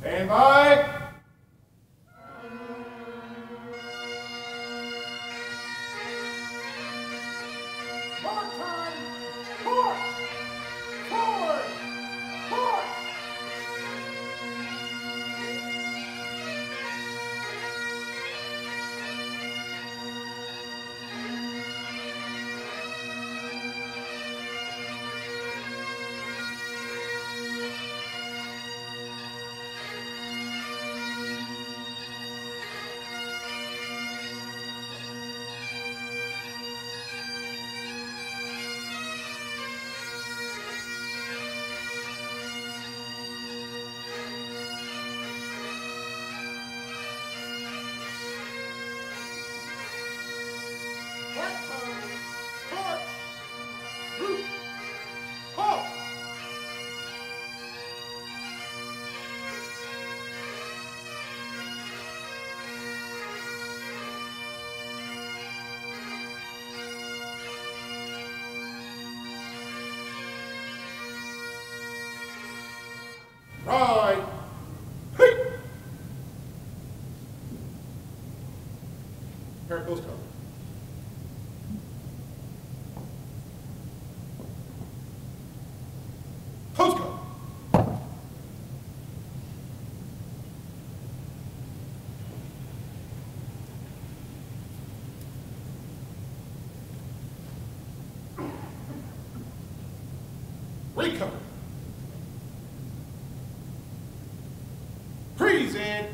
Stand by. Mark time. March. Forward. March. Right. Hey. Pair of close cover. Close cover. Recover. Present.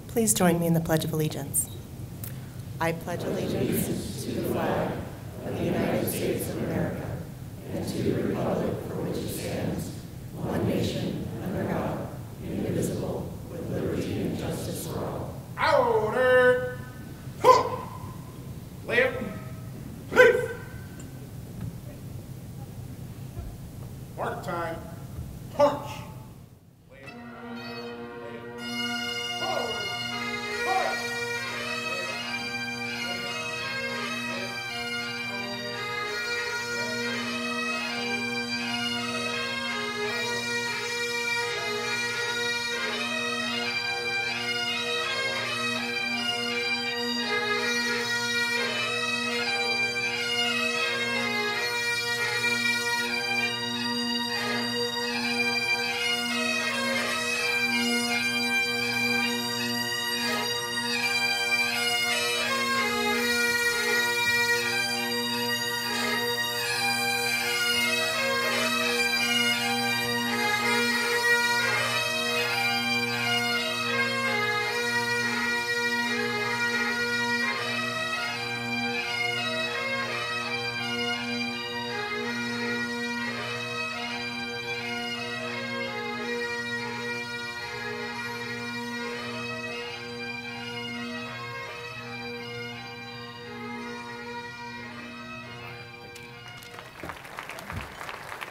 Please join me in the Pledge of Allegiance. I pledge allegiance to the flag of the United States of America and to the republic for which it stands, one nation, under God, indivisible, with liberty and justice for all. Order. Left. Please. Mark time. Punch. Left. Forward. March.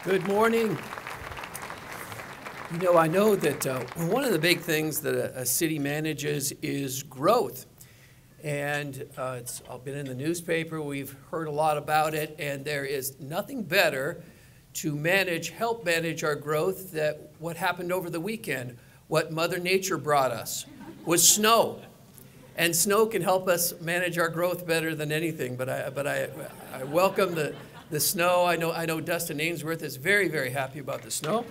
Good morning. You know, I know that one of the big things that a city manages is growth. And it's all been in the newspaper. We've heard a lot about it. And there is nothing better to help manage our growth that what happened over the weekend. What Mother Nature brought us was snow. And snow can help us manage our growth better than anything. But I welcome the snow. I know Dustin Ainsworth is very, very happy about the snow.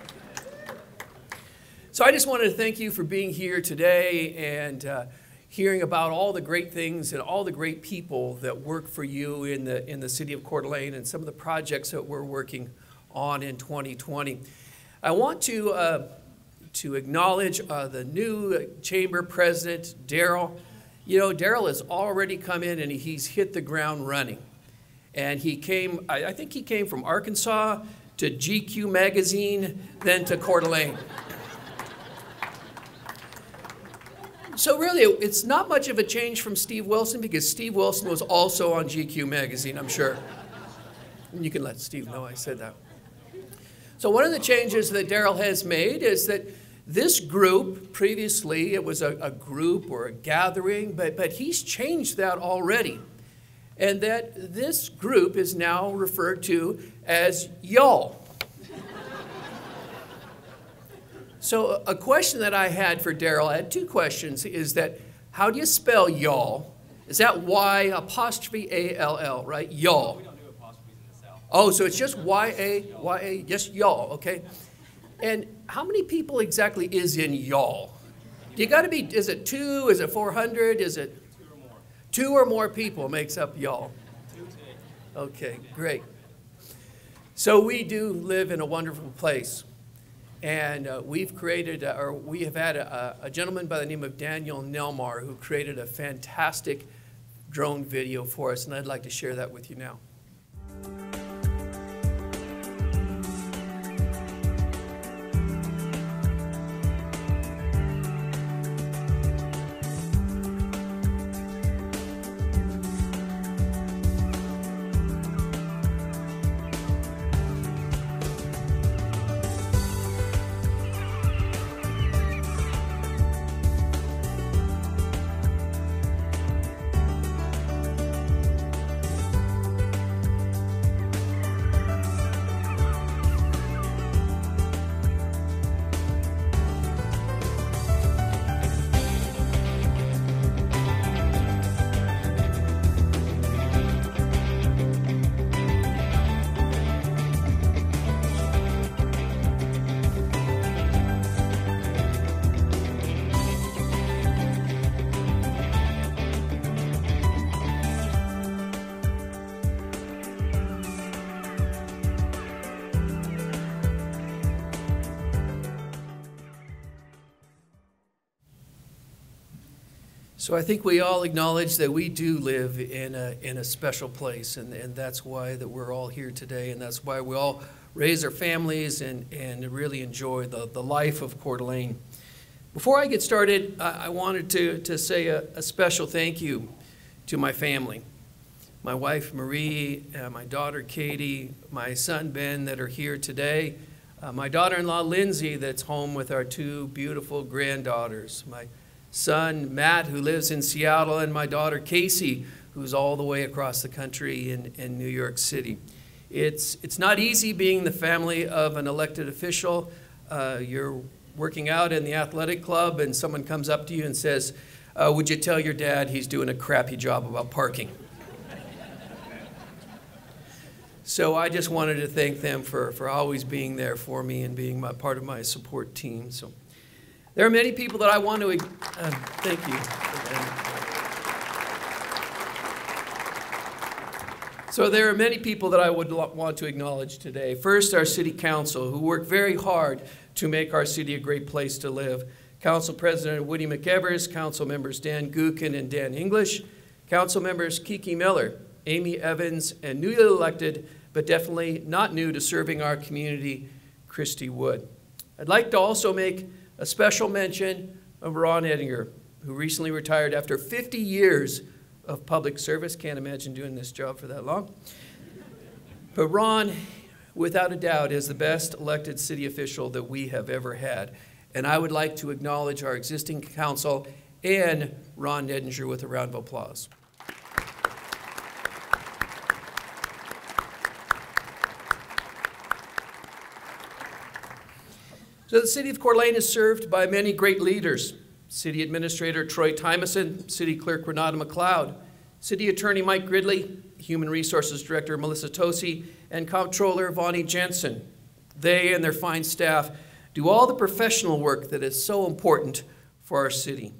So I just wanted to thank you for being here today and hearing about all the great things and all the great people that work for you in the city of Coeur d'Alene and some of the projects that we're working on in 2020. I want to acknowledge the new chamber president, Daryl. You know, Daryl has already come in and he's hit the ground running. And he came, I think he came from Arkansas to GQ magazine, then to Coeur d'Alene. So really, it's not much of a change from Steve Wilson because Steve Wilson was also on GQ magazine, I'm sure. And you can let Steve know I said that. So one of the changes that Daryl has made is that this group, previously it was a group or a gathering, but he's changed that already. and that this group is now referred to as y'all. So a question that I had for Daryl, I had two questions, is that how do you spell y'all? Is that Y''A''L', right? Y'all. We don't do apostrophes in the South. Oh, so it's just Y-A, just y'all, okay? And how many people exactly is in y'all? Do you got to be, is it 2, is it 400, is it? 2 or more. 2 or more people makes up y'all. 2 to 8. Okay, great. So we do live in a wonderful place. And we've created, or we have had a gentleman by the name of Daniel Nelmar who created a fantastic drone video for us, and I'd like to share that with you now. So I think we all acknowledge that we do live in a special place, and that's why that we're all here today, and that's why we all raise our families and really enjoy the life of Coeur d'Alene. Before I get started, I wanted to say a special thank you to my family. My wife Marie, my daughter Katie, my son Ben that are here today, my daughter-in-law Lindsay that's home with our 2 beautiful granddaughters, my son Matt who lives in Seattle, and my daughter Casey who's all the way across the country in New York City. It's not easy being the family of an elected official. You're working out in the athletic club and someone comes up to you and says, would you tell your dad he's doing a crappy job about parking? So I just wanted to thank them for always being there for me and being part of my support team. So there are many people that I want to thank you. So there are many people that I would want to acknowledge today. First, our city council, who worked very hard to make our city a great place to live. Council President Woody McEvers, Council Members Dan Gookin and Dan English, Council Members Kiki Miller, Amy Evans, and newly elected, but definitely not new to serving our community, Christy Wood. I'd like to also make a special mention of Ron Edinger, who recently retired after 50 years of public service. Can't imagine doing this job for that long. But Ron, without a doubt, is the best elected city official that we have ever had. And I would like to acknowledge our existing council and Ron Edinger with a round of applause. So the city of Coeur d'Alene is served by many great leaders. City Administrator Troy Tymason, City Clerk Renata McLeod, City Attorney Mike Gridley, Human Resources Director Melissa Tosi, and Comptroller Vonnie Jensen. They and their fine staff do all the professional work that is so important for our city.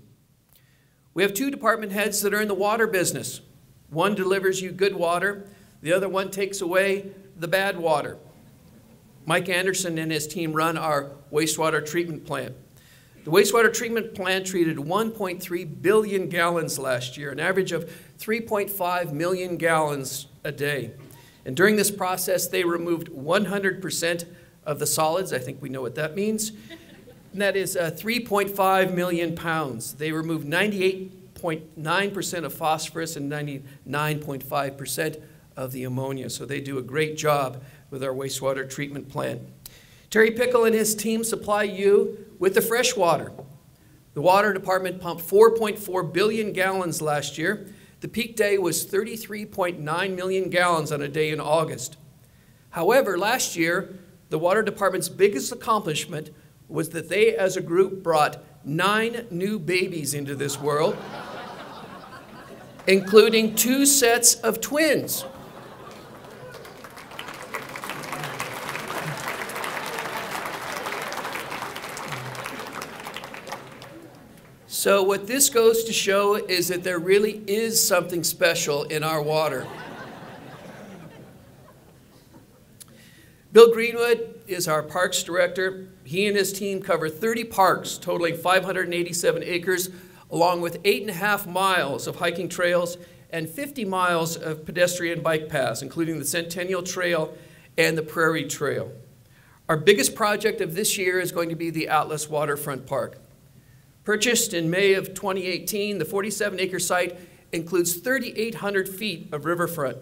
We have 2 department heads that are in the water business. One delivers you good water, the other one takes away the bad water. Mike Anderson and his team run our wastewater treatment plant. The wastewater treatment plant treated 1.3 billion gallons last year, an average of 3.5 million gallons a day. And during this process, they removed 100% of the solids. I think we know what that means. And that is 3.5 million pounds. They removed 98.9% of phosphorus and 99.5% of the ammonia. So they do a great job with our wastewater treatment plant. Terry Pickle and his team supply you with the fresh water. The water department pumped 4.4 billion gallons last year. The peak day was 33.9 million gallons on a day in August. However, last year, the Water Department's biggest accomplishment was that they, as a group, brought 9 new babies into this world, including 2 sets of twins. So what this goes to show is that there really is something special in our water. Bill Greenwood is our parks director. He and his team cover 30 parks totaling 587 acres, along with 8.5 miles of hiking trails and 50 miles of pedestrian bike paths, including the Centennial Trail and the Prairie Trail. Our biggest project of this year is going to be the Atlas Waterfront Park. Purchased in May of 2018, the 47-acre site includes 3,800 feet of riverfront.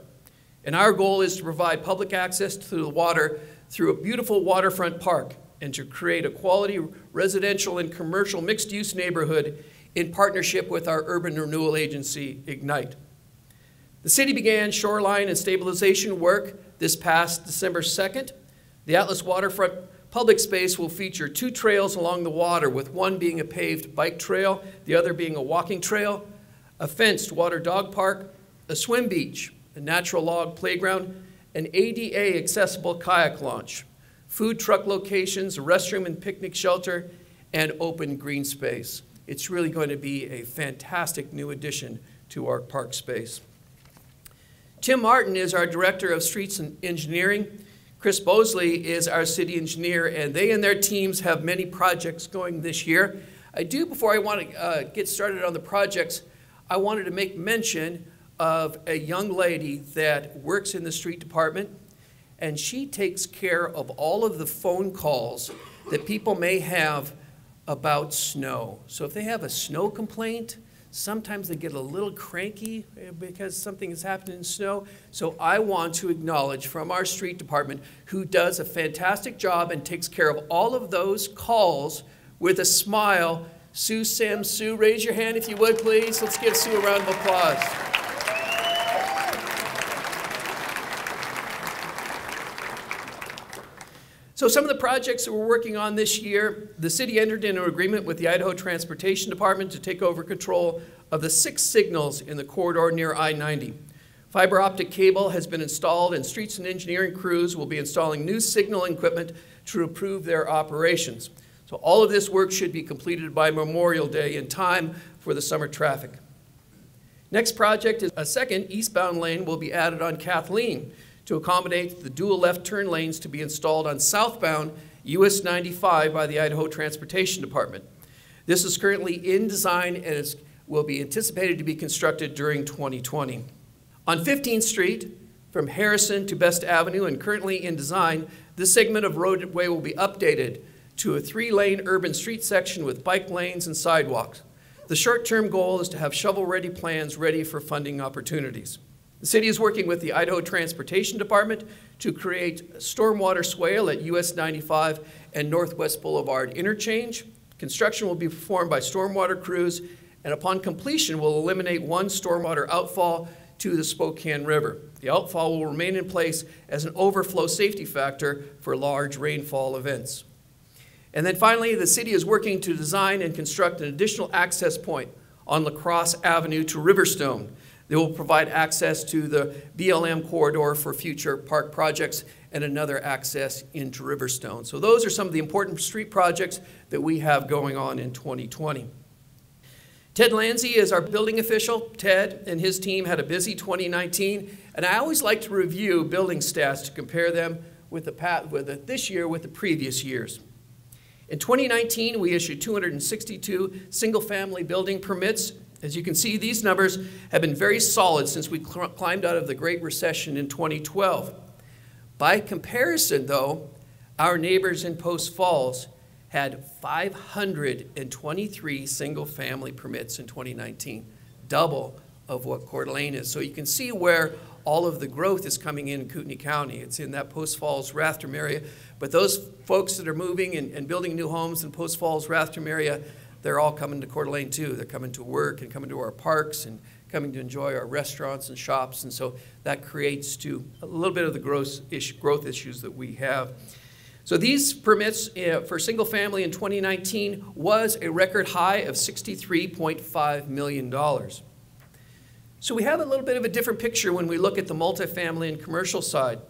And our goal is to provide public access to the water through a beautiful waterfront park and to create a quality residential and commercial mixed-use neighborhood in partnership with our urban renewal agency, Ignite. The city began shoreline and stabilization work this past December 2nd. The Atlas Waterfront public space will feature 2 trails along the water, with one being a paved bike trail, the other being a walking trail, a fenced water dog park, a swim beach, a natural log playground, an ADA accessible kayak launch, food truck locations, a restroom and picnic shelter, and open green space. It's really going to be a fantastic new addition to our park space. Tim Martin is our Director of Streets and Engineering. Chris Bosley is our city engineer, and they and their teams have many projects going this year. Before I want to get started on the projects, I wanted to make mention of a young lady that works in the street department, and she takes care of all of the phone calls that people may have about snow. So if they have a snow complaint, sometimes they get a little cranky because something has happened in snow. So I want to acknowledge from our street department, who does a fantastic job and takes care of all of those calls with a smile, Sue Sims. Sue, raise your hand if you would, please. Let's give Sue a round of applause. So some of the projects that we're working on this year, the city entered into an agreement with the Idaho Transportation Department to take over control of the 6 signals in the corridor near I-90. Fiber optic cable has been installed, and streets and engineering crews will be installing new signaling equipment to improve their operations. So all of this work should be completed by Memorial Day in time for the summer traffic. Next project is a second eastbound lane will be added on Kathleen to accommodate the dual left turn lanes to be installed on southbound US 95 by the Idaho Transportation Department. This is currently in design and will be anticipated to be constructed during 2020. On 15th Street, from Harrison to Best Avenue and currently in design, this segment of roadway will be updated to a 3-lane urban street section with bike lanes and sidewalks. The short-term goal is to have shovel-ready plans ready for funding opportunities. The city is working with the Idaho Transportation Department to create stormwater swale at US 95 and Northwest Boulevard interchange. Construction will be performed by stormwater crews, and upon completion will eliminate one stormwater outfall to the Spokane River. The outfall will remain in place as an overflow safety factor for large rainfall events. And then finally, the city is working to design and construct an additional access point on La Crosse Avenue to Riverstone. They will provide access to the BLM corridor for future park projects and another access into Riverstone. So those are some of the important street projects that we have going on in 2020. Ted Lanzi is our building official. Ted and his team had a busy 2019, and I always like to review building stats to compare them with this year with the previous years. In 2019, we issued 262 single-family building permits. As you can see, these numbers have been very solid since we climbed out of the Great Recession in 2012. By comparison, though, our neighbors in Post Falls had 523 single-family permits in 2019, double of what Coeur d'Alene is. So you can see where all of the growth is coming in Kootenai County. It's in that Post Falls, Rathdrum area. But those folks that are moving and building new homes in Post Falls, Rathdrum area, they're all coming to Coeur d'Alene too. They're coming to work and coming to our parks and coming to enjoy our restaurants and shops, and so that creates a little bit of the growth issues that we have. So these permits for single family in 2019 was a record high of $63.5 million. So we have a little bit of a different picture when we look at the multifamily and commercial side.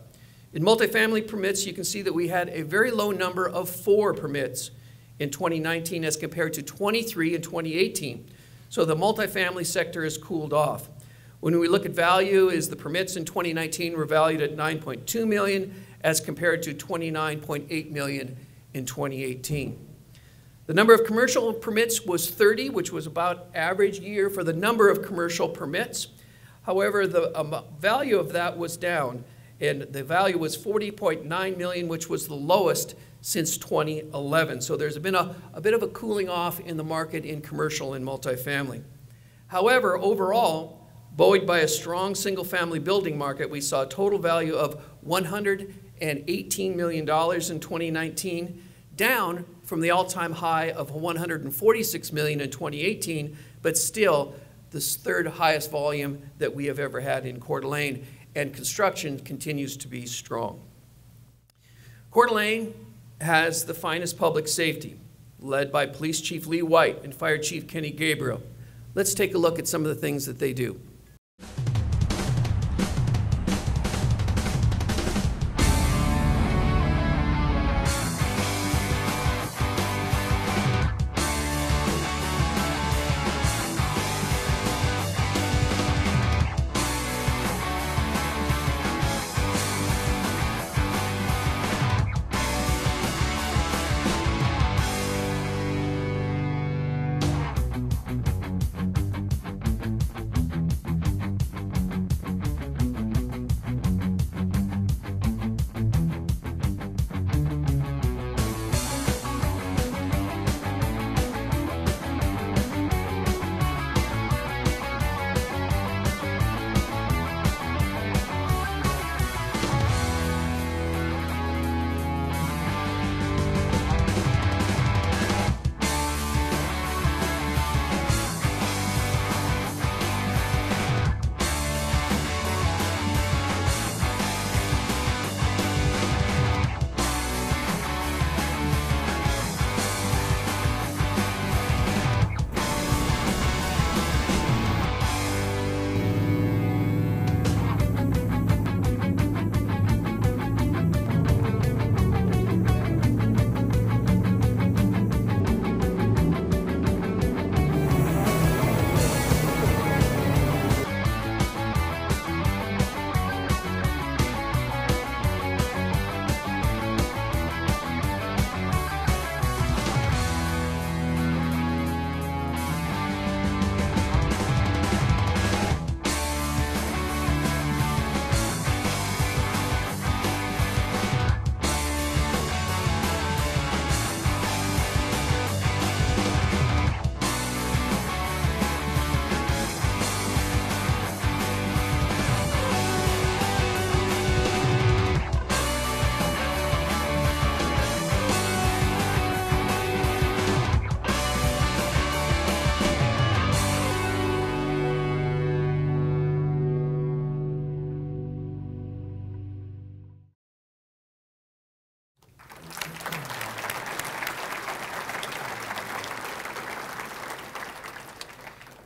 In multifamily permits, you can see that we had a very low number of 4 permits in 2019 as compared to 23 in 2018. So the multifamily sector has cooled off. When we look at value, the permits in 2019 were valued at $9.2 million as compared to $29.8 million in 2018. The number of commercial permits was 30, which was about average year for the number of commercial permits. However, the value of that was down, and the value was $40.9 million, which was the lowest since 2011. So there's been a bit of a cooling off in the market in commercial and multifamily. However, overall, buoyed by a strong single-family building market, we saw a total value of $118 million in 2019, down from the all-time high of $146 million in 2018, but still the 3rd highest volume that we have ever had in Coeur d'Alene, and construction continues to be strong. Coeur d'Alene has the finest public safety, led by Police Chief Lee White and Fire Chief Kenny Gabriel. Let's take a look at some of the things that they do.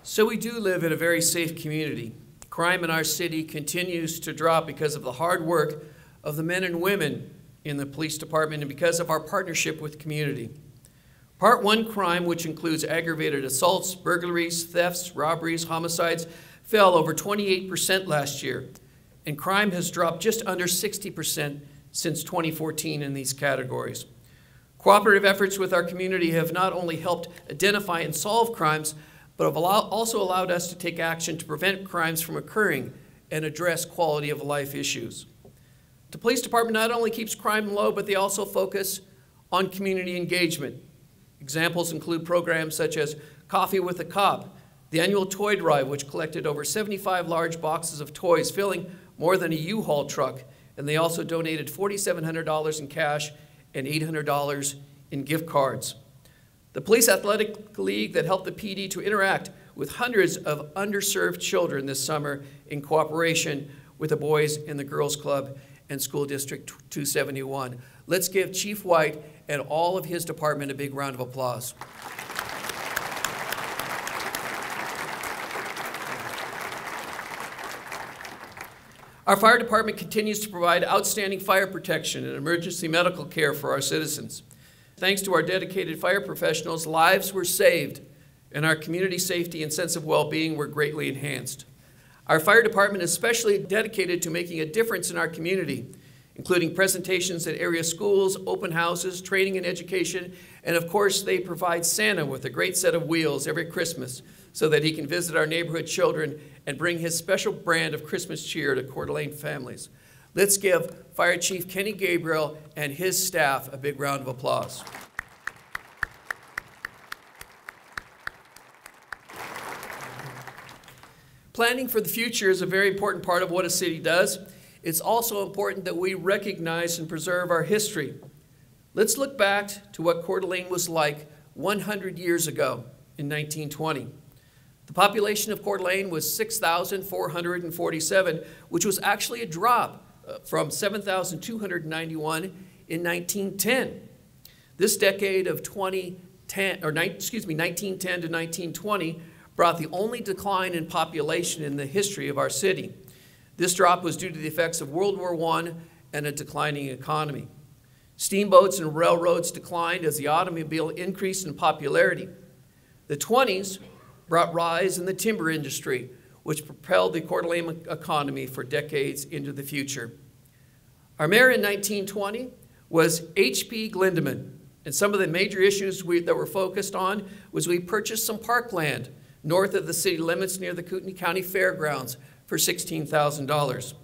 So we do live in a very safe community. Crime in our city continues to drop because of the hard work of the men and women in the police department and because of our partnership with community. Part 1 crime, which includes aggravated assaults, burglaries, thefts, robberies, homicides, fell over 28% last year, and crime has dropped just under 60% since 2014 in these categories. Cooperative efforts with our community have not only helped identify and solve crimes, but have also allowed us to take action to prevent crimes from occurring and address quality of life issues. The police department not only keeps crime low, but they also focus on community engagement. Examples include programs such as Coffee with a Cop, the annual toy drive, which collected over 75 large boxes of toys, filling more than a U-Haul truck, and they also donated $4,700 in cash and $800 in gift cards. The Police Athletic League that helped the PD to interact with hundreds of underserved children this summer in cooperation with the Boys and the Girls Club and School District 271. Let's give Chief White and all of his department a big round of applause. Our fire department continues to provide outstanding fire protection and emergency medical care for our citizens. Thanks to our dedicated fire professionals, lives were saved, and our community safety and sense of well-being were greatly enhanced. Our fire department is especially dedicated to making a difference in our community, including presentations at area schools, open houses, training and education, and of course, they provide Santa with a great set of wheels every Christmas so that he can visit our neighborhood children and bring his special brand of Christmas cheer to Coeur d'Alene families. Let's give Fire Chief Kenny Gabriel and his staff a big round of applause. Planning for the future is a very important part of what a city does. It's also important that we recognize and preserve our history. Let's look back to what Coeur d'Alene was like 100 years ago in 1920. The population of Coeur d'Alene was 6,447, which was actually a drop from 7,291 in 1910. This decade of 1910 to 1920 brought the only decline in population in the history of our city. This drop was due to the effects of World War I and a declining economy. Steamboats and railroads declined as the automobile increased in popularity. The 20s brought rise in the timber industry, which propelled the Coeur d'Alene economy for decades into the future. Our mayor in 1920 was H.P. Glindeman, and some of the major issues that were focused on was we purchased some parkland north of the city limits near the Kootenai County Fairgrounds for $16,000.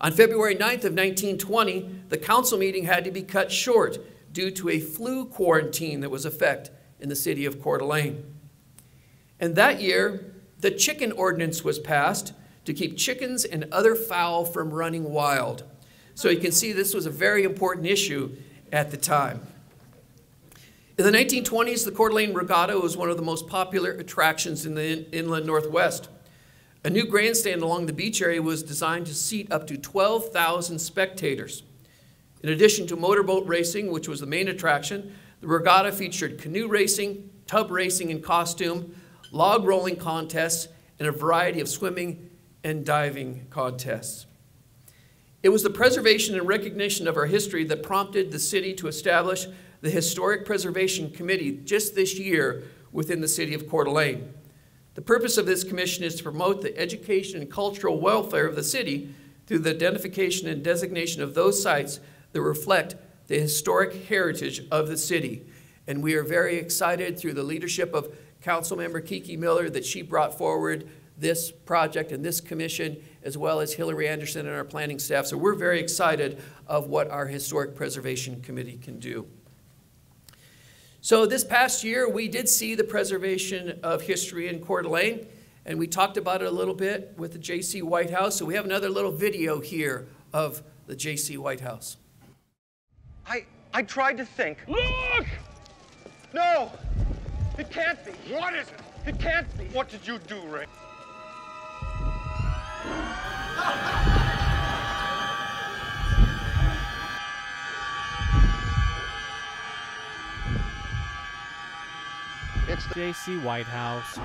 On February 9th of 1920, the council meeting had to be cut short due to a flu quarantine that was in effect in the city of Coeur d'Alene. And that year, the chicken ordinance was passed to keep chickens and other fowl from running wild. So you can see this was a very important issue at the time. In the 1920s, the Coeur d'Alene Regatta was one of the most popular attractions in the inland Northwest. A new grandstand along the beach area was designed to seat up to 12,000 spectators. In addition to motorboat racing, which was the main attraction, the regatta featured canoe racing, tub racing in costume, log rolling contests, and a variety of swimming and diving contests. It was the preservation and recognition of our history that prompted the city to establish the Historic Preservation Committee just this year within the city of Coeur d'Alene. The purpose of this commission is to promote the education and cultural welfare of the city through the identification and designation of those sites that reflect the historic heritage of the city. And we are very excited through the leadership of Councilmember Kiki Miller that she brought forward this project and this commission, as well as Hillary Anderson and our planning staff. So we're very excited of what our Historic Preservation Committee can do. So this past year, we did see the preservation of history in Coeur d'Alene, and we talked about it a little bit with the J.C. White House. So we have another little video here of the J.C. White House. I tried to think. Look! No! It can't be. What is it? It can't be. What did you do, Ray? It's the J.C. White House.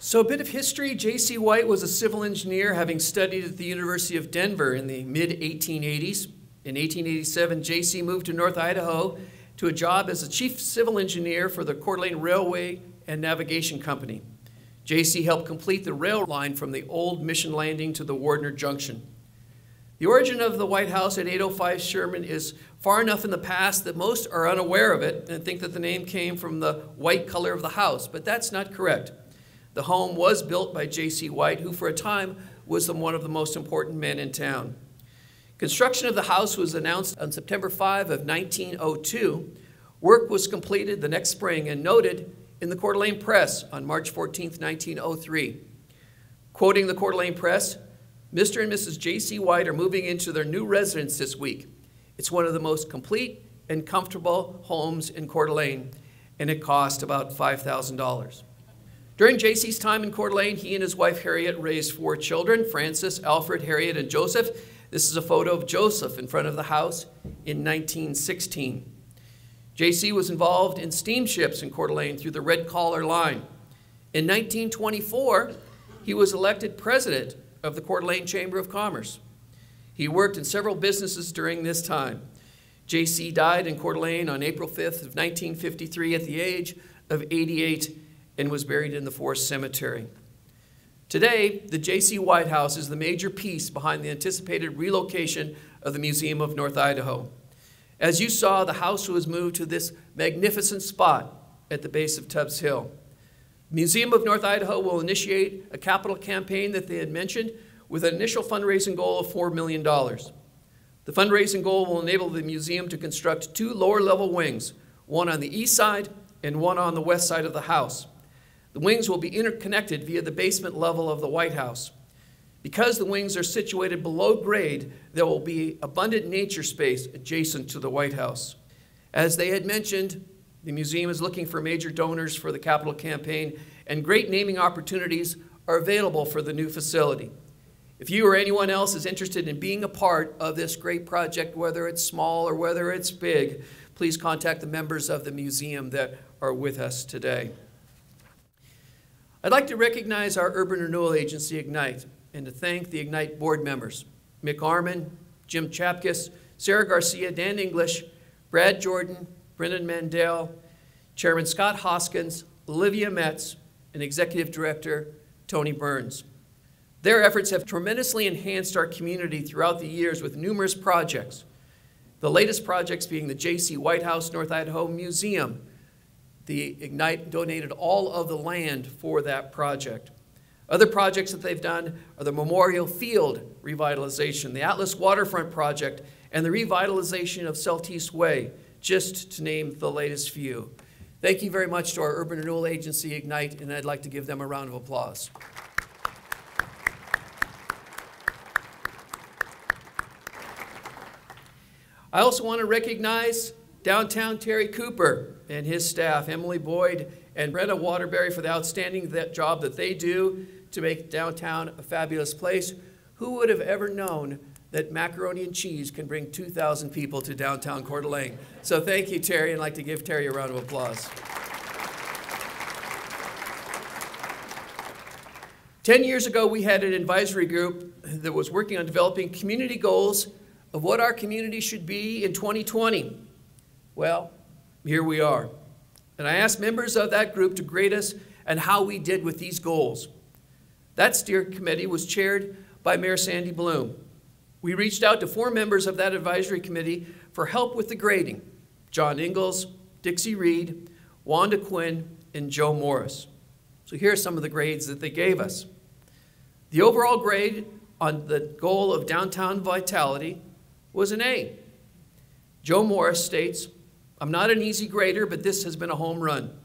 So a bit of history. J.C. White was a civil engineer, having studied at the University of Denver in the mid-1880s. In 1887, J.C. moved to North Idaho to a job as a chief civil engineer for the Coeur d'Alene Railway and Navigation Company. J.C. helped complete the rail line from the old Mission Landing to the Wardner Junction. The origin of the White House at 805 Sherman is far enough in the past that most are unaware of it and think that the name came from the white color of the house, but that's not correct. The home was built by J.C. White, who for a time was one of the most important men in town. Construction of the house was announced on September 5 of 1902. Work was completed the next spring and noted in the Coeur d'Alene Press on March 14, 1903. Quoting the Coeur d'Alene Press, "Mr. and Mrs. J.C. White are moving into their new residence this week. It's one of the most complete and comfortable homes in Coeur d'Alene, and it cost about $5,000. During J.C.'s time in Coeur d'Alene, he and his wife Harriet raised 4 children, Francis, Alfred, Harriet, and Joseph. This is a photo of Joseph in front of the house in 1916. J.C. was involved in steamships in Coeur d'Alene through the Red Collar Line. In 1924, he was elected president of the Coeur d'Alene Chamber of Commerce. He worked in several businesses during this time. J.C. died in Coeur d'Alene on April 5th of 1953 at the age of 88 and was buried in the Forest Cemetery. Today, the J.C. White House is the major piece behind the anticipated relocation of the Museum of North Idaho. As you saw, the house was moved to this magnificent spot at the base of Tubbs Hill. The Museum of North Idaho will initiate a capital campaign that they had mentioned with an initial fundraising goal of $4 million. The fundraising goal will enable the museum to construct 2 lower-level wings, one on the east side and one on the west side of the house. The wings will be interconnected via the basement level of the White House. Because the wings are situated below grade, there will be abundant nature space adjacent to the White House. As they had mentioned, the museum is looking for major donors for the capital campaign, and great naming opportunities are available for the new facility. If you or anyone else is interested in being a part of this great project, whether it's small or whether it's big, please contact the members of the museum that are with us today. I'd like to recognize our urban renewal agency, Ignite, and to thank the Ignite board members, Mick Arman, Jim Chapkus, Sarah Garcia, Dan English, Brad Jordan, Brendan Mandel, Chairman Scott Hoskins, Olivia Metz, and Executive Director Tony Burns. Their efforts have tremendously enhanced our community throughout the years with numerous projects. The latest projects being the J.C. White House North Idaho Museum. The Ignite donated all of the land for that project. Other projects that they've done are the Memorial Field revitalization, the Atlas Waterfront project, and the revitalization of Celtice Way, just to name the latest few. Thank you very much to our urban renewal agency, Ignite, and I'd like to give them a round of applause. I also want to recognize downtown Terry Cooper and his staff, Emily Boyd and Brenda Waterbury, for the outstanding job that they do to make downtown a fabulous place. Who would have ever known that macaroni and cheese can bring 2,000 people to downtown Coeur d'Alene? So thank you, Terry, and I'd like to give Terry a round of applause. 10 years ago, we had an advisory group that was working on developing community goals of what our community should be in 2020. Well, here we are. And I asked members of that group to grade us and how we did with these goals. That steering committee was chaired by Mayor Sandy Bloom. We reached out to 4 members of that advisory committee for help with the grading: John Ingalls, Dixie Reed, Wanda Quinn, and Joe Morris. So here are some of the grades that they gave us. The overall grade on the goal of downtown vitality was an A. Joe Morris states, "I'm not an easy grader, but this has been a home run.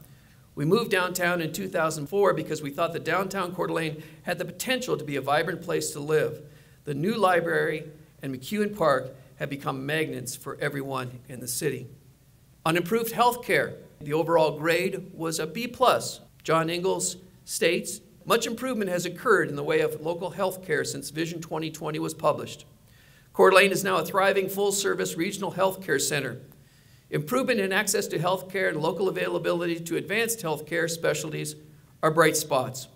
We moved downtown in 2004 because we thought that downtown Coeur d'Alene had the potential to be a vibrant place to live. The new library and McEwen Park have become magnets for everyone in the city." On improved health care, the overall grade was a B+. John Ingalls states, "Much improvement has occurred in the way of local health care since Vision 2020 was published. Coeur d'Alene is now a thriving full-service regional health care center. Improvement in access to health care and local availability to advanced health care specialties are bright spots.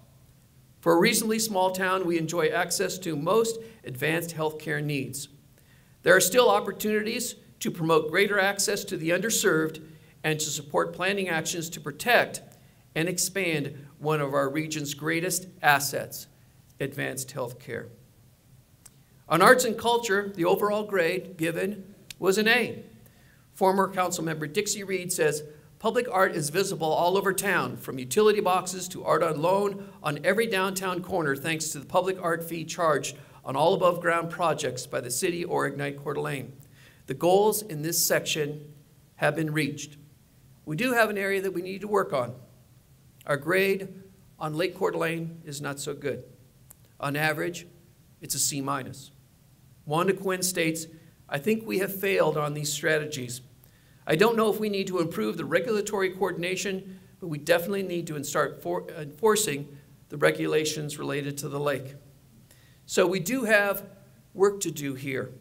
For a reasonably small town, we enjoy access to most advanced healthcare needs. There are still opportunities to promote greater access to the underserved and to support planning actions to protect and expand one of our region's greatest assets, advanced healthcare. On arts and culture, the overall grade given was an A. Former Councilmember Dixie Reed says, public art is visible all over town, from utility boxes to art on loan on every downtown corner, thanks to the public art fee charged on all above ground projects by the city or Ignite Coeur d'Alene. The goals in this section have been reached. We do have an area that we need to work on. Our grade on Lake Coeur d'Alene is not so good. On average, it's a C-. Wanda Quinn states, I think we have failed on these strategies. I don't know if we need to improve the regulatory coordination, but we definitely need to start enforcing the regulations related to the lake. So we do have work to do here.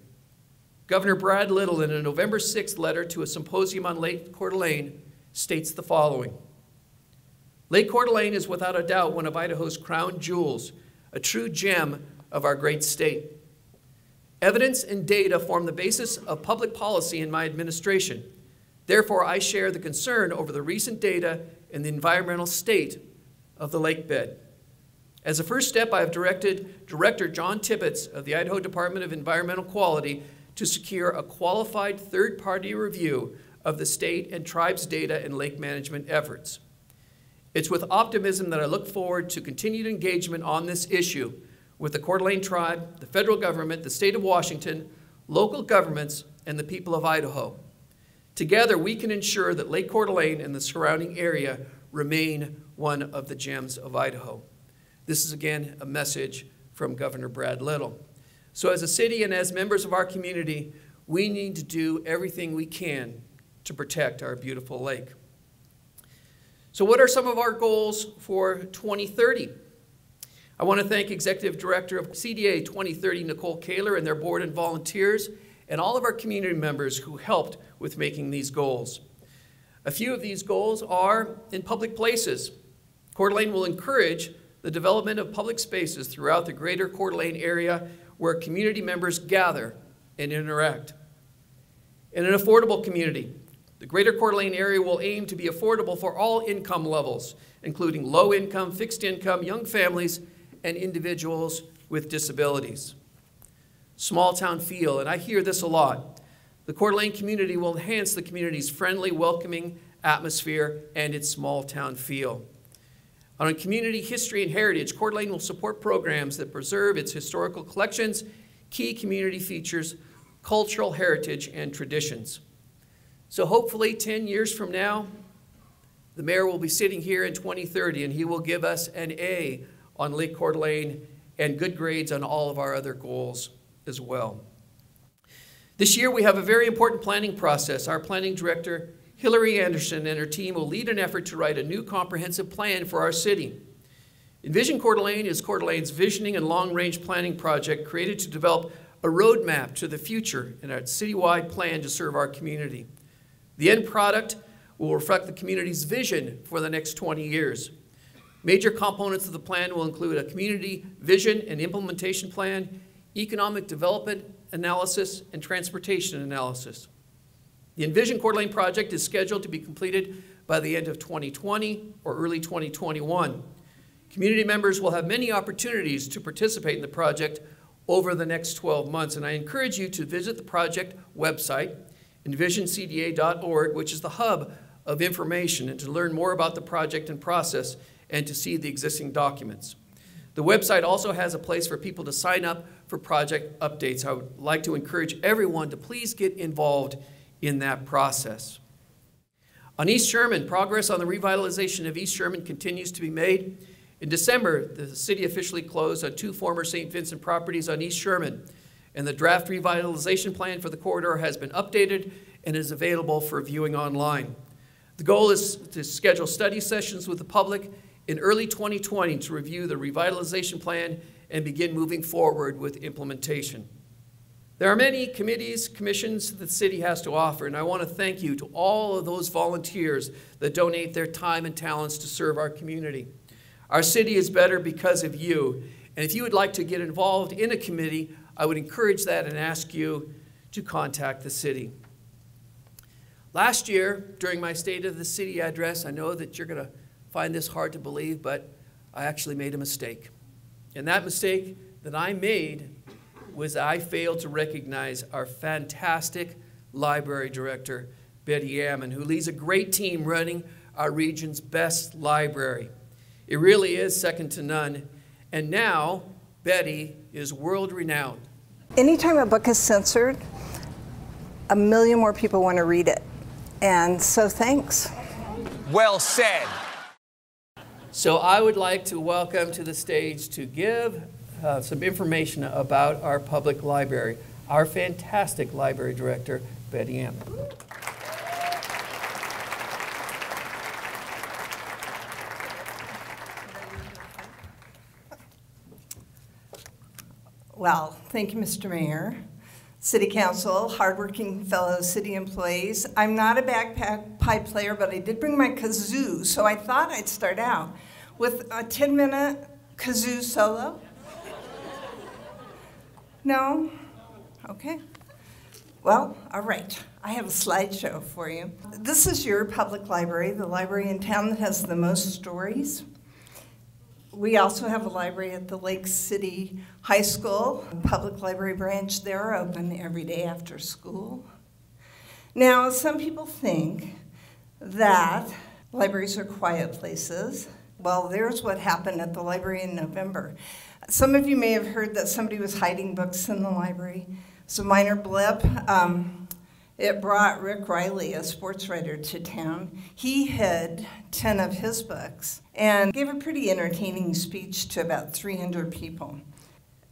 Governor Brad Little, in a November 6th letter to a symposium on Lake Coeur d'Alene, states the following. Lake Coeur d'Alene is without a doubt one of Idaho's crown jewels, a true gem of our great state. Evidence and data form the basis of public policy in my administration. Therefore, I share the concern over the recent data and the environmental state of the lake bed. As a first step, I have directed Director John Tibbetts of the Idaho Department of Environmental Quality to secure a qualified third-party review of the state and tribes' data and lake management efforts. It's with optimism that I look forward to continued engagement on this issue with the Coeur d'Alene tribe, the federal government, the state of Washington, local governments, and the people of Idaho. Together, we can ensure that Lake Coeur d'Alene and the surrounding area remain one of the gems of Idaho. This is, again, a message from Governor Brad Little. So as a city and as members of our community, we need to do everything we can to protect our beautiful lake. So what are some of our goals for 2030? I want to thank Executive Director of CDA 2030, Nicole Kaler, and their board and volunteers, and all of our community members who helped with making these goals. A few of these goals are in public places. Coeur d'Alene will encourage the development of public spaces throughout the greater Coeur d'Alene area where community members gather and interact. In an affordable community, the greater Coeur d'Alene area will aim to be affordable for all income levels, including low income, fixed income, young families, and individuals with disabilities. Small town feel, and I hear this a lot. The Coeur d'Alene community will enhance the community's friendly, welcoming atmosphere and its small town feel. On community history and heritage, Coeur d'Alene will support programs that preserve its historical collections, key community features, cultural heritage, and traditions. So hopefully 10 years from now, the mayor will be sitting here in 2030 and he will give us an A on Lake Coeur d'Alene and good grades on all of our other goals as well. This year we have a very important planning process. Our planning director, Hillary Anderson, and her team will lead an effort to write a new comprehensive plan for our city. Envision Coeur d'Alene is Coeur d'Alene's visioning and long-range planning project created to develop a roadmap to the future in our citywide plan to serve our community. The end product will reflect the community's vision for the next 20 years. Major components of the plan will include a community vision and implementation plan, economic development analysis, and transportation analysis. The Envision Coeur d'Alene project is scheduled to be completed by the end of 2020 or early 2021. Community members will have many opportunities to participate in the project over the next 12 months, and I encourage you to visit the project website, envisioncda.org, which is the hub of information, and to learn more about the project and process and to see the existing documents. The website also has a place for people to sign up for project updates. I would like to encourage everyone to please get involved in that process. On East Sherman, progress on the revitalization of East Sherman continues to be made. In December, the city officially closed on 2 former St. Vincent properties on East Sherman, and the draft revitalization plan for the corridor has been updated and is available for viewing online. The goal is to schedule study sessions with the public in early 2020 to review the revitalization plan and begin moving forward with implementation. There are many committees, commissions that the city has to offer, and I want to thank you to all of those volunteers that donate their time and talents to serve our community. Our city is better because of you. And if you would like to get involved in a committee, I would encourage that and ask you to contact the city. Last year, during my State of the City address, I know that you're going to find this hard to believe, but I actually made a mistake. And that mistake that I made was I failed to recognize our fantastic library director, Betty Ammon, who leads a great team running our region's best library. It really is second to none. And now, Betty is world-renowned. Anytime a book is censored, 1 million more people want to read it. And so thanks. Well said. So I would like to welcome to the stage to give some information about our public library, our fantastic library director, Betty Ammon. Well, thank you, Mr. Mayor, City Council, hardworking fellow city employees. I'm not a bagpipe player, but I did bring my kazoo, so I thought I'd start out with a 10-minute kazoo solo. No? Okay. Well, all right. I have a slideshow for you. This is your public library, the library in town that has the most stories. We also have a library at the Lake City High School, public library branch. They're open every day after school. Now, some people think that libraries are quiet places. Well, there's what happened at the library in November. Some of you may have heard that somebody was hiding books in the library. It's a minor blip. It brought Rick Riley, a sports writer, to town. He hid 10 of his books and gave a pretty entertaining speech to about 300 people.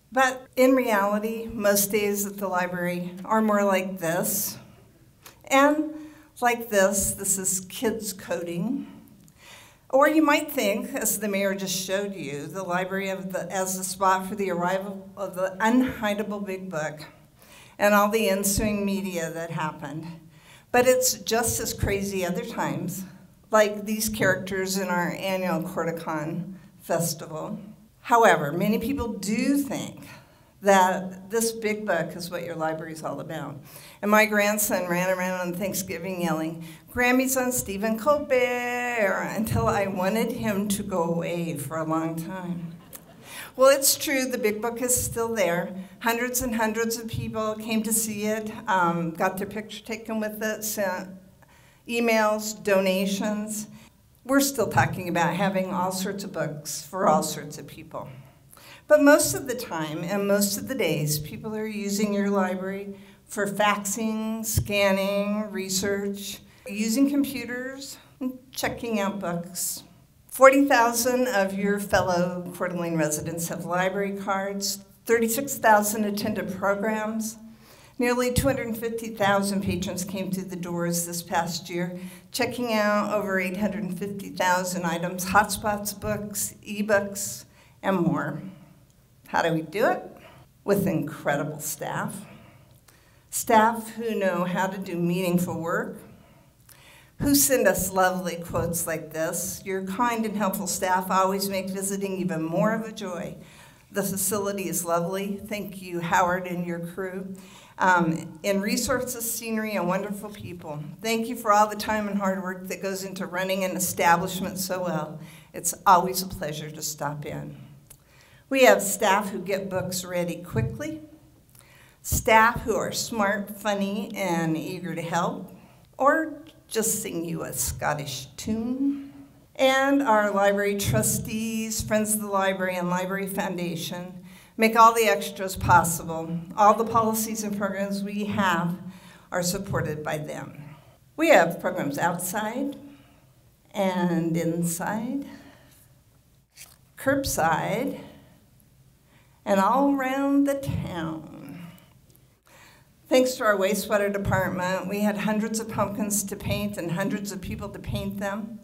But in reality, most days at the library are more like this. And like this is kids coding. Or you might think, as the mayor just showed you, the library as the spot for the arrival of the unhideable big book and all the ensuing media that happened. But it's just as crazy other times, like these characters in our annual Corticon festival. However, many people do think that this big book is what your library is all about. And my grandson ran around on Thanksgiving yelling, "Grammys on Stephen Colbert," until I wanted him to go away for a long time. Well, it's true, the big book is still there. Hundreds and hundreds of people came to see it, got their picture taken with it, sent emails, donations. We're still talking about having all sorts of books for all sorts of people. But most of the time and most of the days, people are using your library for faxing, scanning, research, using computers, and checking out books. 40,000 of your fellow Coeur d'Alene residents have library cards, 36,000 attended programs. Nearly 250,000 patrons came through the doors this past year, checking out over 850,000 items, hotspots, books, ebooks, and more. How do we do it? With incredible staff. Staff who know how to do meaningful work, who send us lovely quotes like this. Your kind and helpful staff always make visiting even more of a joy. The facility is lovely. Thank you, Howard and your crew. In resources, scenery, and wonderful people. Thank you for all the time and hard work that goes into running an establishment so well. It's always a pleasure to stop in. We have staff who get books ready quickly, staff who are smart, funny, and eager to help, or just sing you a Scottish tune. And our library trustees, friends of the library, and Library Foundation make all the extras possible. All the policies and programs we have are supported by them. We have programs outside and inside, curbside, and all around the town. Thanks to our Wastewater Department, we had hundreds of pumpkins to paint and hundreds of people to paint them.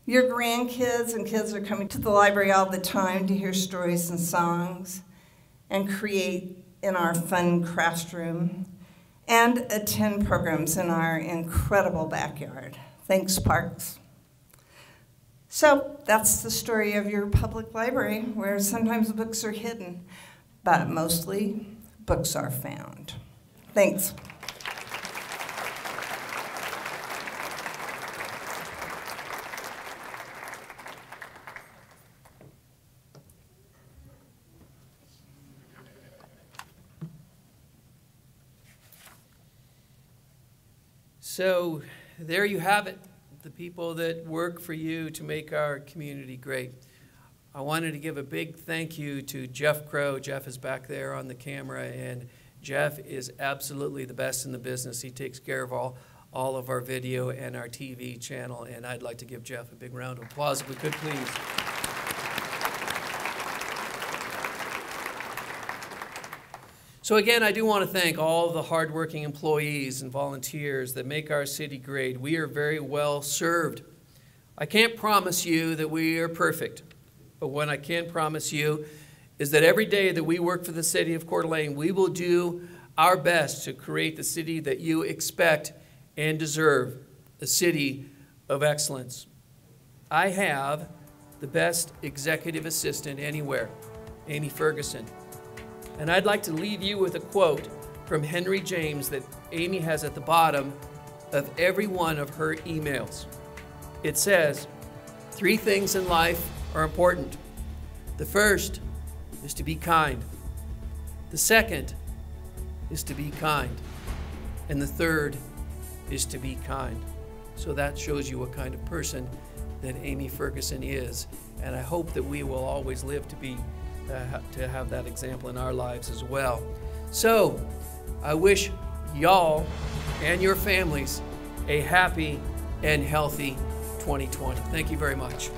Your grandkids and kids are coming to the library all the time to hear stories and songs and create in our fun craft room and attend programs in our incredible backyard. Thanks, Parks. So that's the story of your public library, where sometimes books are hidden, but mostly books are found. Thanks. So there you have it, the people that work for you to make our community great. I wanted to give a big thank you to Jeff Crow. Jeff is back there on the camera, and Jeff is absolutely the best in the business. He takes care of all of our video and our TV channel, and I'd like to give Jeff a big round of applause if we could, please. So again, I do want to thank all the hardworking employees and volunteers that make our city great. We are very well served. I can't promise you that we are perfect, but what I can promise you is that every day that we work for the city of Coeur d'Alene, we will do our best to create the city that you expect and deserve, a city of excellence. I have the best executive assistant anywhere, Amy Ferguson. And I'd like to leave you with a quote from Henry James that Amy has at the bottom of every one of her emails. It says, 3 things in life are important. The first is to be kind. The second is to be kind. And the third is to be kind. So that shows you what kind of person that Amy Ferguson is. And I hope that we will always live to have that example in our lives as well. So I wish y'all and your families a happy and healthy 2020. Thank you very much.